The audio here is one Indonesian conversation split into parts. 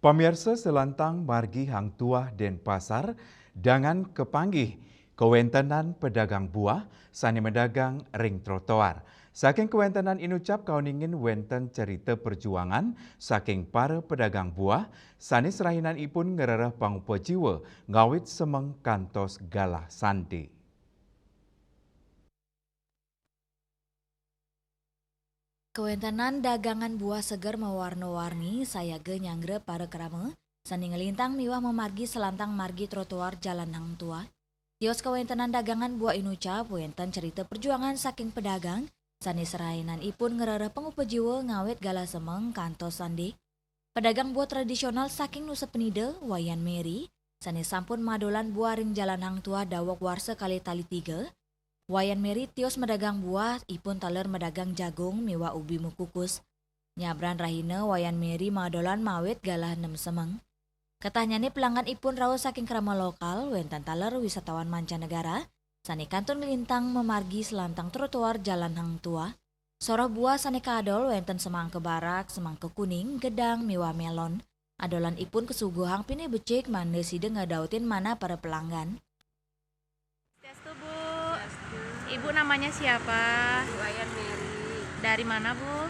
Pemirsa selantang margi hang tuah Denpasar dengan kepanggih kewentenan pedagang buah sani medagang ring trotoar. Saking kewentenan inucap kauningin wenten cerita perjuangan saking para pedagang buah sani serahinan ipun ngerereh pangupa jiwa ngawit semeng kantos galah sandi. Kewentenan dagangan buah segar mewarna-warni saya ge nyangre para kerama sani ngelintang miwah memargi selantang margi trotoar jalan hang tua. Tios kewentenan dagangan buah inucap wenten cerita perjuangan saking pedagang sani serainan ipun ngerereh pengupa jiwa ngawet gala semeng kantos sandi. Pedagang buah tradisional saking Nusa Penida Wayan Mary sani sampun madolan buah ring jalan hang tua dawok warse kali tali 3. Wayan Mary tios medagang buah, ipun taler medagang jagung, miwa ubi mukukus. Nyabran rahina Wayan Mary madolan mawit galah 6 semeng. Katanyane pelanggan ipun raos saking kerama lokal, wenten taler wisatawan mancanegara, sani kantun lintang memargi selantang trotoar jalan hang tua. Soroh buah sani kadol wenten semang ke barak, semang ke kuning, gedang, miwa melon. Adolan ipun kesuguhang pini becik mande side ngadautin mana para pelanggan. Swastiastu, Bu. Ibu namanya siapa? Wayan Mary, Dari mana, Bu?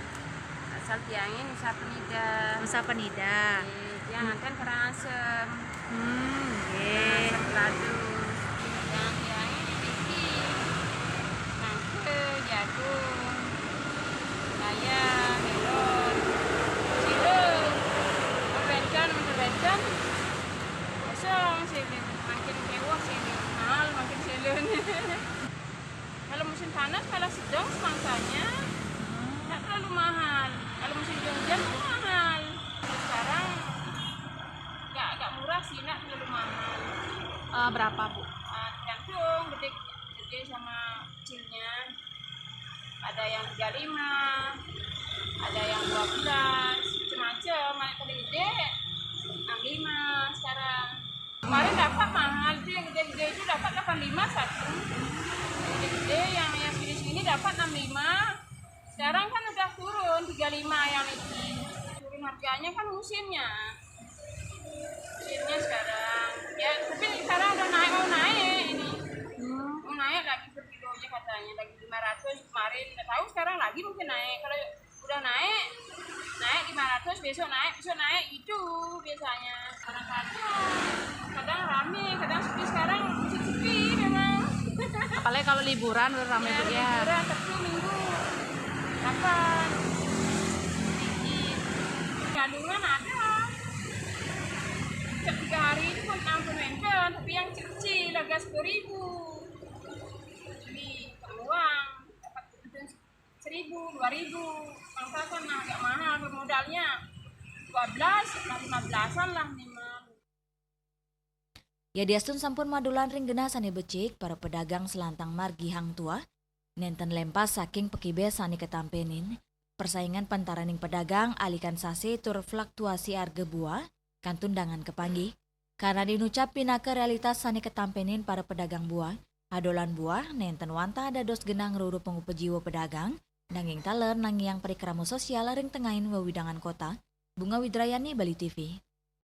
asal Tiangin, Nusa Penida. Nusa Penida. Yang nanten Karangasem, Oke. Karangasem Ladu. Yang Tiangin Tiki, Nangke, Jagung, Naya, Melon, Silung, Bencon, kosong sini, makin mewah sini, mahal makin silun. Kalau musim panas malah sedang semangsanya, nggak terlalu mahal. Kalau musim hujan tuh mahal. Sekarang agak murah sih, nggak terlalu mahal. Berapa, Bu? Tergantung gede sama kecilnya. Ada yang 35, ada yang 12, macam-macam. Kalau gede 65 sekarang. Kemarin dapat mahal tuh, yang gede-gede itu dapat 85 satu. Gede yang segini dapat 65. Sekarang kan udah turun 35 yang ini. Turun harganya kan musimnya sekarang. Ya, tapi sekarang udah mau naik ini. Mau naik lagi per kilonya katanya, lagi 500 kemarin. Nggak tahu sekarang lagi mungkin naik. Kalau udah naik 500, besok naik itu biasanya. Kadang rame, kadang sepi. Sekarang sepi memang. Apalagi kalau liburan udah ramai, Bu, ya. Liburan, Sabtu, Minggu. Kapan? Kandungan ada. Setiap 3 hari itu pun ampun mencon, tapi yang kecil harga 10.000. Jadi uang dapat 1.000, 2.000. Bangsa kan agak mahal bermodalnya. 12, 15-an lah minimal. Ya diastun sampun madulan ring genah sani becik para pedagang selantang margi hang tua nenten lempas saking pekibe sani ketampenin persaingan pantaraning pedagang alikan sase tur fluktuasi harga buah kantun dangan kepanggih karena dinucap pinake realitas sani ketampenin para pedagang buah adolan buah nenten wanta ada dos genang ruru pengupa jiwa pedagang nanging taler nangiang perikramu sosial ring tengahin wewidangan kota Bunga Widrayani Bali TV.